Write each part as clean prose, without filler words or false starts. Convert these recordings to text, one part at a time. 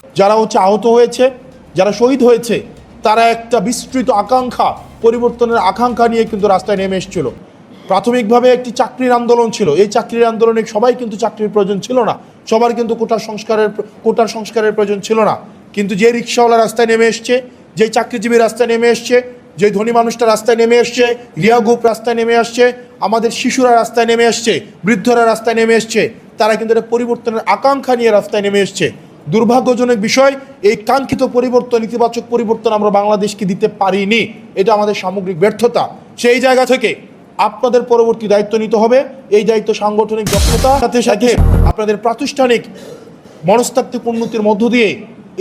যারা আহত হয়েছে, যারা শহীদ হয়েছে, তারা একটা বিস্তৃত আকাঙ্ক্ষা, পরিবর্তনের আকাঙ্ক্ষা নিয়ে কিন্তু রাস্তায় নেমে এসেছিল। প্রাথমিকভাবে একটি চাকরির আন্দোলন ছিল। এই চাকরির আন্দোলনে সবাই কিন্তু চাকরির প্রয়োজন ছিল না, সবার কিন্তু কোটার সংস্কারের প্রয়োজন ছিল না। কিন্তু যে রিক্সাওয়ালা রাস্তায় নেমে এসছে, যে চাকরিজীবী রাস্তায় নেমে এসছে, যে ধনী মানুষটা রাস্তায় নেমে এসছে, রিয়া গ্রুপ রাস্তায় নেমে আসছে, আমাদের শিশুরা রাস্তায় নেমে এসছে, বৃদ্ধরা রাস্তায় নেমে এসছে, তারা কিন্তু একটা পরিবর্তনের আকাঙ্ক্ষা নিয়ে রাস্তায় নেমে এসছে। দুর্ভাগ্যজনক বিষয়, এই কাঙ্ক্ষিত পরিবর্তন, ইতিবাচক পরিবর্তন আমরা বাংলাদেশকে দিতে পারিনি। এটা আমাদের সামগ্রিক ব্যর্থতা। সেই জায়গা থেকে আপনাদের পরবর্তী দায়িত্ব নিতে হবে। এই দায়িত্ব সাংগঠনিক দক্ষতার সাথে সাথে আপনাদের প্রাতিষ্ঠানিক মনস্তাত্ত্বিক উন্নতির মধ্য দিয়ে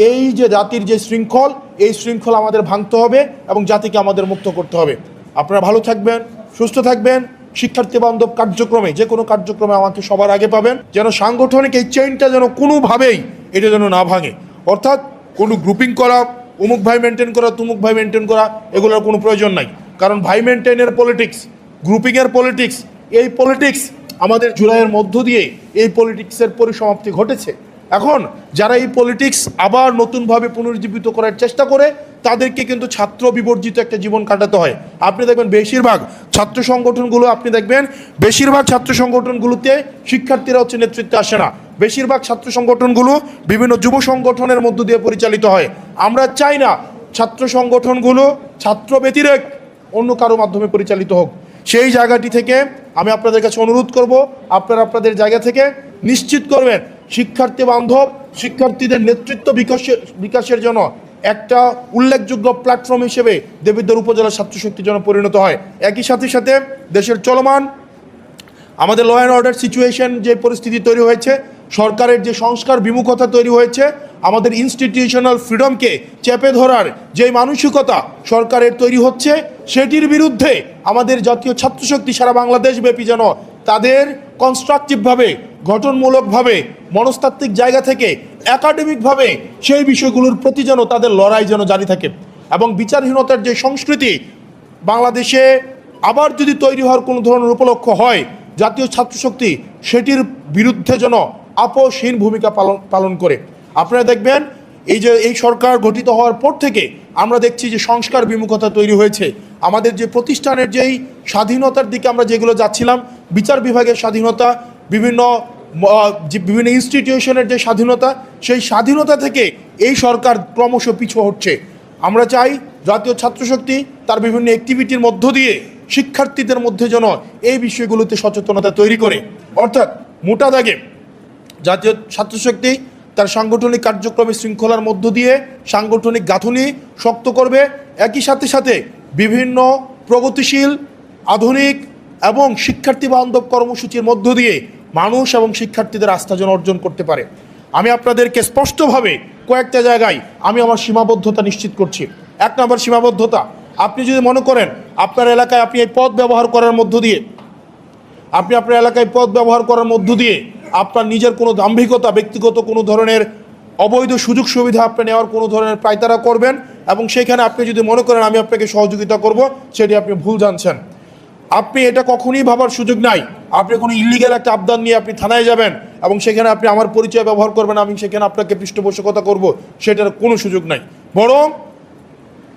এই যে জাতির যে শৃঙ্খল, এই শৃঙ্খল আমাদের ভাঙতে হবে এবং জাতিকে আমাদের মুক্ত করতে হবে। আপনারা ভালো থাকবেন, সুস্থ থাকবেন। শিক্ষার্থী বান্ধব কার্যক্রমে, যে কোনো কার্যক্রমে আমাকে সবার আগে পাবেন, যেন সাংগঠনিক এই চেইনটা যেন কোনোভাবেই এটা যেন না ভাঙে। অর্থাৎ কোনো গ্রুপিং করা, অমুক ভাই মেনটেন করা, তুমুক ভাই মেনটেন করা, এগুলোর কোনো প্রয়োজন নাই। কারণ ভাই মেনটেনের পলিটিক্স, গ্রুপিংয়ের পলিটিক্স, এই পলিটিক্স আমাদের জুলাইয়ের মধ্য দিয়ে এই পলিটিক্সের পরিসমাপ্তি ঘটেছে। এখন যারা এই পলিটিক্স আবার নতুনভাবে পুনরুজ্জীবিত করার চেষ্টা করে, তাদেরকে কিন্তু ছাত্র বিবর্জিত একটা জীবন কাটাতে হয়। আপনি দেখবেন বেশিরভাগ ছাত্র সংগঠনগুলোতে শিক্ষার্থীরা নেতৃত্বে আসে না। বেশিরভাগ ছাত্র সংগঠনগুলো বিভিন্ন যুব সংগঠনের মধ্য দিয়ে পরিচালিত হয়। আমরা চাই না ছাত্র সংগঠনগুলো ছাত্র ব্যতিরেক অন্য কারো মাধ্যমে পরিচালিত হোক। সেই জায়গাটি থেকে আমি আপনাদের কাছে অনুরোধ করব, আপনারা আপনাদের জায়গা থেকে নিশ্চিত করবেন শিক্ষার্থী বান্ধব, শিক্ষার্থীদের নেতৃত্ব বিকাশের জন্য একটা উল্লেখযোগ্য প্ল্যাটফর্ম হিসেবে দেবিদ্বার উপজেলা ছাত্রশক্তি যেন পরিণত হয়। একই সাথে সাথে দেশের চলমান আমাদের ল অ্যান্ড অর্ডার সিচুয়েশন যে পরিস্থিতি তৈরি হয়েছে, সরকারের যে সংস্কার বিমুখতা তৈরি হয়েছে, আমাদের ইনস্টিটিউশনাল ফ্রিডমকে চেপে ধরার যে মানসিকতা সরকারের তৈরি হচ্ছে, সেটির বিরুদ্ধে আমাদের জাতীয় ছাত্রশক্তি সারা বাংলাদেশ ব্যাপী যেন তাদের কনস্ট্রাকটিভভাবে, গঠনমূলকভাবে, মনস্তাত্ত্বিক জায়গা থেকে, একাডেমিকভাবে সেই বিষয়গুলোর প্রতি যেন তাদের লড়াই যেন জারি থাকে। এবং বিচারহীনতার যে সংস্কৃতি বাংলাদেশে আবার যদি তৈরি হওয়ার কোনো ধরনের উপলক্ষ হয়, জাতীয় ছাত্রশক্তি সেটির বিরুদ্ধে যেন আপোষহীন ভূমিকা পালন করে। আপনারা দেখবেন এই সরকার গঠিত হওয়ার পর থেকে আমরা দেখছি যে সংস্কার বিমুখতা তৈরি হয়েছে। আমাদের যে প্রতিষ্ঠানের যেই স্বাধীনতার দিকে আমরা যেগুলো যাচ্ছিলাম, বিচার বিভাগের স্বাধীনতা, বিভিন্ন ইনস্টিটিউশনের যে স্বাধীনতা, সেই স্বাধীনতা থেকে এই সরকার ক্রমশ পিছু হচ্ছে। আমরা চাই জাতীয় ছাত্রশক্তি তার বিভিন্ন অ্যাক্টিভিটির মধ্য দিয়ে শিক্ষার্থীদের মধ্যে যেন এই বিষয়গুলোতে সচেতনতা তৈরি করে। অর্থাৎ মোটা দাগে জাতীয় ছাত্রশক্তি তার সাংগঠনিক কার্যক্রমে শৃঙ্খলার মধ্য দিয়ে সাংগঠনিক গাঁথনি শক্ত করবে। একই সাথে সাথে বিভিন্ন প্রগতিশীল, আধুনিক এবং শিক্ষার্থী বান্ধব কর্মসূচির মধ্য দিয়ে মানুষ এবং শিক্ষার্থীদের আস্থা যেন অর্জন করতে পারে। আমি আপনাদেরকে স্পষ্টভাবে কয়েকটা জায়গায় আমি আমার সীমাবদ্ধতা নিশ্চিত করছি। 1 নম্বর সীমাবদ্ধতা, আপনি যদি মনে করেন আপনার এলাকায় আপনি এই পথ ব্যবহার করার মধ্য দিয়ে আপনার নিজের কোনো দাম্ভিকতা, ব্যক্তিগত কোনো ধরনের অবৈধ সুযোগ সুবিধা আপনি নেওয়ার কোনো ধরনের পায়তারা করবেন এবং সেখানে আপনি যদি মনে করেন আমি আপনাকে সহযোগিতা করব, সেটি আপনি ভুল জানছেন। আপনি এটা কখনোই ভাবার সুযোগ নাই। আপনি কোনো ইলিগ্যাল একটা আবদার নিয়ে আপনি থানায় যাবেন এবং সেখানে আপনি আমার পরিচয় ব্যবহার করবেন, আমি সেখানে আপনাকে পৃষ্ঠপোষকতা করব, সেটার কোনো সুযোগ নাই। বরং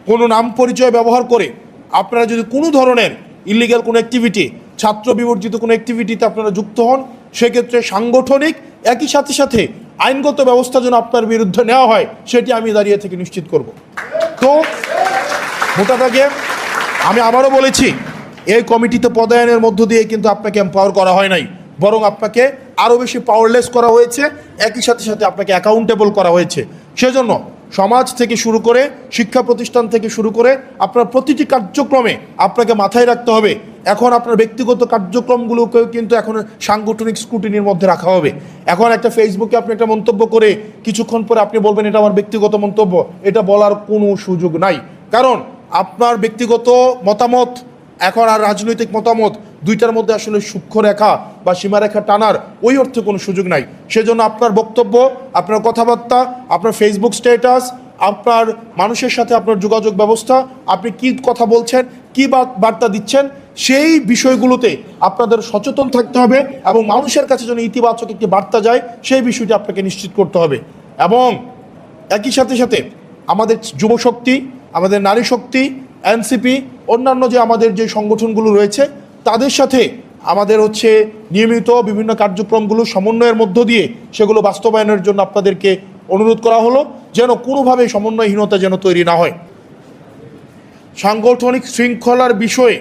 কোনো নাম পরিচয় ব্যবহার করে আপনারা যদি কোনো ধরনের ইলিগ্যাল কোনো অ্যাক্টিভিটি, ছাত্র বিবর্জিত কোনো অ্যাক্টিভিটিতে আপনারা যুক্ত হন, সেক্ষেত্রে সাংগঠনিক একই সাথে সাথে আইনগত ব্যবস্থা যেন আপনার বিরুদ্ধে নেওয়া হয়, সেটি আমি দাঁড়িয়ে থেকে নিশ্চিত করব। তো মোটা দাগে আমি আবারও বলেছি, এই কমিটিতে পদায়নের মধ্য দিয়ে কিন্তু আপনাকে এম্পাওয়ার করা হয় নাই, বরং আপনাকে আরও বেশি পাওয়ারলেস করা হয়েছে, একই সাথে সাথে আপনাকে অ্যাকাউন্টেবল করা হয়েছে। সেজন্য সমাজ থেকে শুরু করে, শিক্ষা প্রতিষ্ঠান থেকে শুরু করে আপনার প্রতিটি কার্যক্রমে আপনাকে মাথায় রাখতে হবে, এখন আপনার ব্যক্তিগত কার্যক্রমগুলোকেও কিন্তু এখন সাংগঠনিক স্ক্রুটিনির মধ্যে রাখা হবে। এখন একটা ফেসবুকে আপনি একটা মন্তব্য করে কিছুক্ষণ পরে আপনি বলবেন এটা আমার ব্যক্তিগত মন্তব্য, এটা বলার কোনো সুযোগ নাই। কারণ আপনার ব্যক্তিগত মতামত এখন আর রাজনৈতিক মতামত দুইটার মধ্যে আসলে সূক্ষ্ম রেখা বা সীমারেখা টানার ওই অর্থে কোনো সুযোগ নাই। সেজন্য আপনার বক্তব্য, আপনার কথাবার্তা, আপনার ফেসবুক স্ট্যাটাস, আপনার মানুষের সাথে আপনার যোগাযোগ ব্যবস্থা, আপনি কি কথা বলছেন, কি বার্তা দিচ্ছেন, সেই বিষয়গুলোতে আপনাদের সচেতন থাকতে হবে এবং মানুষের কাছে যেন ইতিবাচক একটি বার্তা যায়, সেই বিষয়টি আপনাকে নিশ্চিত করতে হবে। এবং একই সাথে সাথে আমাদের যুবশক্তি, আমাদের নারী শক্তি, এনসিপি, অন্যান্য যে আমাদের যে সংগঠনগুলো রয়েছে তাদের সাথে আমাদের নিয়মিত বিভিন্ন কার্যক্রমগুলো সমন্বয়ের মধ্য দিয়ে সেগুলো বাস্তবায়নের জন্য আপনাদেরকে অনুরোধ করা হলো, যেন কোনোভাবে সমন্বয়হীনতা যেন তৈরি না হয়। সাংগঠনিক শৃঙ্খলার বিষয়ে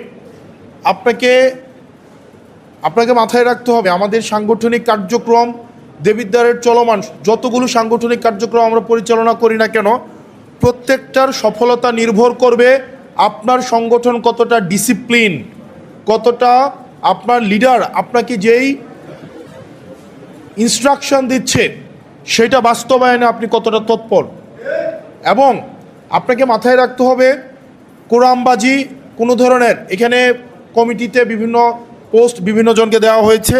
আপনাকে মাথায় রাখতে হবে, আমাদের সাংগঠনিক কার্যক্রম দেবিদ্বারের চলমান যতগুলো সাংগঠনিক কার্যক্রম আমরা পরিচালনা করি না কেন, প্রত্যেকটার সফলতা নির্ভর করবে আপনার সংগঠন কতটা ডিসিপ্লিন, কতটা আপনার লিডার আপনাকে যেই ইনস্ট্রাকশন দিচ্ছে সেটা বাস্তবায়নে আপনি কতটা তৎপর। এবং আপনাকে মাথায় রাখতে হবে কোরআনবাজি কোনো ধরনের, এখানে কমিটিতে বিভিন্ন পোস্ট বিভিন্ন জনকে দেওয়া হয়েছে,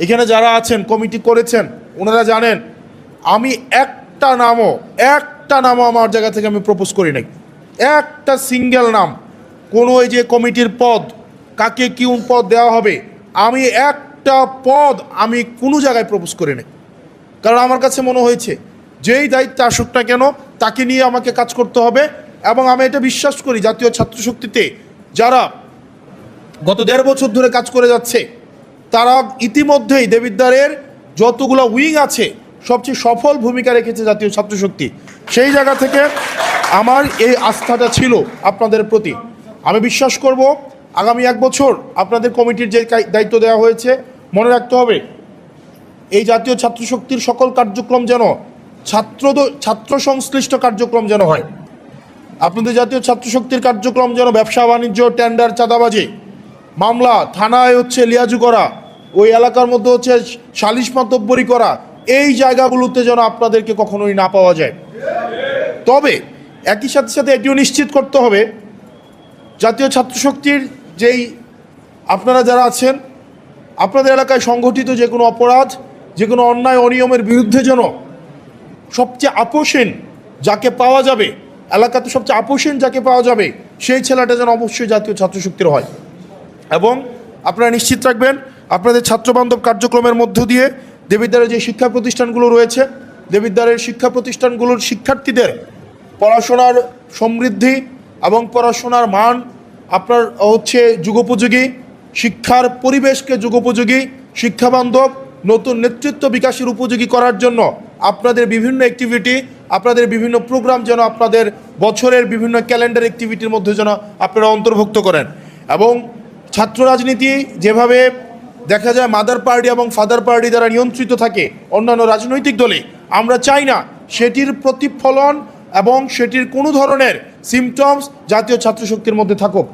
এখানে যারা আছেন কমিটি করেছেন ওনারা জানেন আমি একটা নামও আমার জায়গা থেকে আমি প্রপোজ করি নাই, একটা সিঙ্গেল নাম, কোনো এই যে কমিটির পদ কাকে কি পদ দেওয়া হবে, আমি একটা পদ আমি কোনো জায়গায় প্রপোজ করি নাই। কারণ আমার কাছে মনে হয়েছে যেই দায়িত্বে আসুক না কেন তাকে নিয়ে আমাকে কাজ করতে হবে। এবং আমি এটা বিশ্বাস করি জাতীয় ছাত্রশক্তিতে যারা গত 1.5 বছর ধরে কাজ করে যাচ্ছে তারা ইতিমধ্যেই দেবিদ্বারের যতগুলো উইং আছে সবচেয়ে সফল ভূমিকা রেখেছে জাতীয় ছাত্রশক্তি। সেই জায়গা থেকে আমার এই আস্থাটা ছিল আপনাদের প্রতি। আমি বিশ্বাস করব আগামী 1 বছর আপনাদের কমিটির যে দায়িত্ব দেওয়া হয়েছে, মনে রাখতে হবে এই জাতীয় ছাত্রশক্তির সকল কার্যক্রম যেন ছাত্র সংশ্লিষ্ট কার্যক্রম যেন হয়। আপনাদের জাতীয় ছাত্রশক্তির কার্যক্রম যেন ব্যবসা বাণিজ্য, টেন্ডার, চাঁদাবাজি, মামলা, থানায় লিয়াজু করা, ওই এলাকার মধ্যে সালিশ মাতব্বরি করা, এই জায়গাগুলোতে যেন আপনাদেরকে কখনোই না পাওয়া যায়। তবে একই সাথে সাথে এটিও নিশ্চিত করতে হবে জাতীয় ছাত্রশক্তির যেই আপনারা যারা আছেন আপনাদের এলাকায় সংগঠিত যে কোনো অপরাধ, যে কোনো অন্যায় অনিয়মের বিরুদ্ধে যেন সবচেয়ে আপোষহীন যাকে পাওয়া যাবে, এলাকাতে সবচেয়ে আপোষহীন যাকে পাওয়া যাবে সেই ছেলেটা যেন অবশ্যই জাতীয় ছাত্রশক্তির হয়। এবং আপনারা নিশ্চিত রাখবেন আপনাদের ছাত্রবান্ধব কার্যক্রমের মধ্য দিয়ে দেবিদ্বারের যে শিক্ষা প্রতিষ্ঠানগুলো রয়েছে, দেবিদ্বারের শিক্ষা প্রতিষ্ঠানগুলোর শিক্ষার্থীদের পড়াশোনার সমৃদ্ধি এবং পড়াশোনার মান আপনার যুগোপযোগী, শিক্ষার পরিবেশকে যুগোপযোগী, শিক্ষাবান্ধব, নতুন নেতৃত্ব বিকাশের উপযোগী করার জন্য আপনাদের বিভিন্ন অ্যাক্টিভিটি, আপনাদের বিভিন্ন প্রোগ্রাম যেন আপনাদের বছরের বিভিন্ন ক্যালেন্ডার অ্যাক্টিভিটির মধ্যে যেন আপনারা অন্তর্ভুক্ত করেন। এবং ছাত্র রাজনীতি যেভাবে দেখা যায় মাদার পার্টি এবং ফাদার পার্টি দ্বারা নিয়ন্ত্রিত থাকে অন্যান্য রাজনৈতিক দলে, আমরা চাই না সেটির প্রতিফলন এবং সেটির কোনো ধরনের সিমটমস জাতীয় ছাত্রশক্তির মধ্যে থাকুক।